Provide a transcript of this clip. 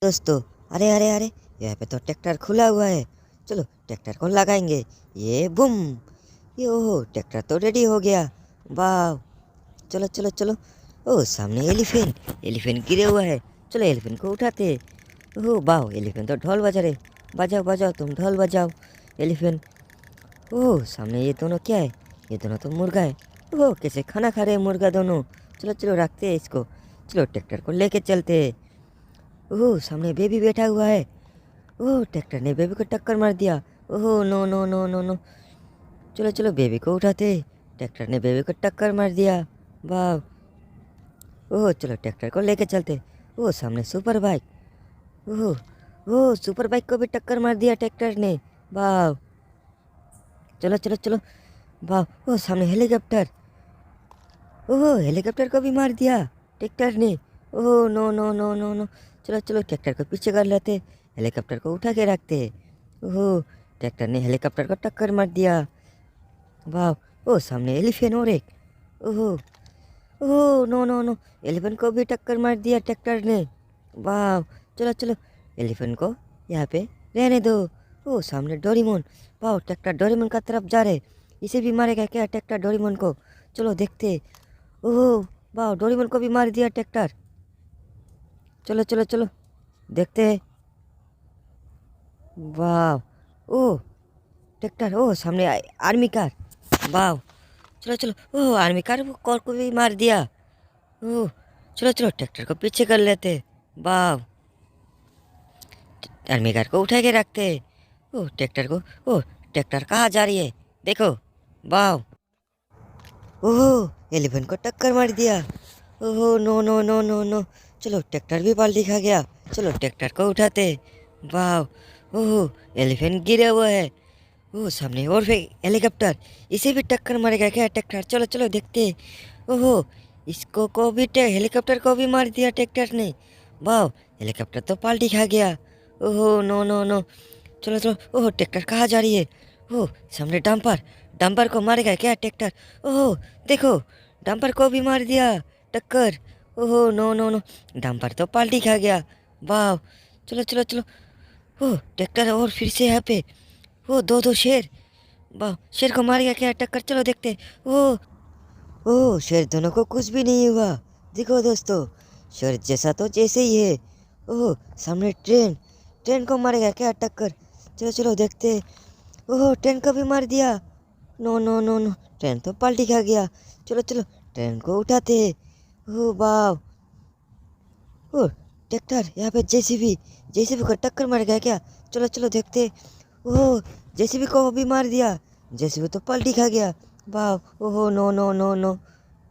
दोस्तों, अरे अरे अरे, यहाँ पे तो ट्रैक्टर खुला हुआ है। चलो ट्रैक्टर को लगाएंगे। ये बुम। ये ओहो, ट्रैक्टर तो रेडी हो गया। वाह। चलो चलो चलो। ओ सामने एलिफेंट एलिफेंट गिरे हुआ है। चलो एलिफेंट को उठाते। ओह वाह, एलिफेंट तो ढोल बजा रहे। बजाओ बजाओ, तुम ढोल बजाओ। एलिफेंट। ओह सामने ये दोनों क्या है? ये दोनों तो मुर्गा है। ओह कैसे खाना खा रहे हैं मुर्गा दोनों। चलो चलो रखते हैं इसको। चलो ट्रैक्टर को लेके चलते हैं। ओह सामने बेबी बैठा हुआ है। ओह ट्रैक्टर ने बेबी को टक्कर मार दिया। Oh no no no no no. चलो चलो बेबी को उठाते। ट्रैक्टर ने बेबी को टक्कर मार दिया। वाह। ओह चलो ट्रैक्टर को लेके चलते। ओह सामने सुपर बाइक। ओह ओह सुपर बाइक को भी टक्कर मार दिया ट्रैक्टर ने। वाह। चलो चलो चलो। वाह। ओह सामने हेलीकॉप्टर। ओह हेलीकॉप्टर को भी मार दिया ट्रैक्टर ने। Oh no no no no no. चलो चलो ट्रैक्टर को पीछे कर लेते। हेलीकॉप्टर को उठा के रखते। ओह ट्रैक्टर ने हेलीकॉप्टर को टक्कर मार दिया। वाह। ओह सामने एलिफेंट और एक। Oh oh no no no. Elephant को भी टक्कर मार दिया ट्रैक्टर ने। वाह। चलो चलो एलिफेंट को यहाँ पे रहने दो। ओह सामने डोरेमोन। वाह ट्रैक्टर डोरेमोन का तरफ जा रहे। इसे भी मारेगा क्या ट्रैक्टर डोरेमोन को? चलो देखते। ओह वाह, डोरेमोन को भी मार दिया ट्रैक्टर। चलो चलो चलो देखते हैं। वाह। ओह ट्रैक्टर। ओह सामने आर्मी कार। वाह। चलो चलो। ओह आर्मी कार को भी मार दिया। ओह चलो चलो ट्रैक्टर को पीछे कर लेते। वाह। आर्मी कार को उठा के रखते। ओह ट्रैक्टर को। ओह ट्रैक्टर कहाँ जा रही है? देखो। वाह। ओह एलिफेंट को टक्कर मार दिया। Oh no no no no no. चलो ट्रैक्टर भी पलटी खा गया। चलो ट्रैक्टर को उठाते। वाह। ओह एलिफेंट गिरा हुआ है। ओह सामने और फिर हेलीकॉप्टर। इसे भी टक्कर मारेगा क्या ट्रैक्टर? चलो चलो देखते। ओहो इसको को भी हेलीकॉप्टर को भी मार दिया ट्रैक्टर ने। वाह। हेलीकॉप्टर तो पलटी खा गया। ओहो नो नो नो। चलो चलो। ओह ट्रैक्टर कहाँ जा रही है? ओह सामने डंपर। डंपर को मारेगा क्या ट्रैक्टर? ओह देखो, डंपर को भी मार दिया टक्कर। ओहो नो नो नो। डंपर तो पलटी खा गया। वाह। चलो चलो चलो। ओह ट्रैक्टर और फिर से यहाँ पे। ओ दो दो शेर। वाह, शेर को मार गया क्या टक्कर? चलो देखते। ओह ओह शेर दोनों को कुछ भी नहीं हुआ। देखो दोस्तों, शेर जैसा तो जैसे ही है। ओह सामने ट्रेन। ट्रेन को मारेगा क्या टक्कर? चलो चलो देखते। ओह ट्रेन को भी मार दिया। No no no no. Train तो पलटी खा गया। चलो चलो ट्रेन को उठाते। ओह वाह। ओह ट्रैक्टर यहाँ पे जेसीबी। जेसीबी को टक्कर मार गया क्या? चलो चलो देखते। ओह जेसीबी को भी मार दिया। जेसीबी तो पलटी खा गया। वाह। ओहो नो नो नो नो।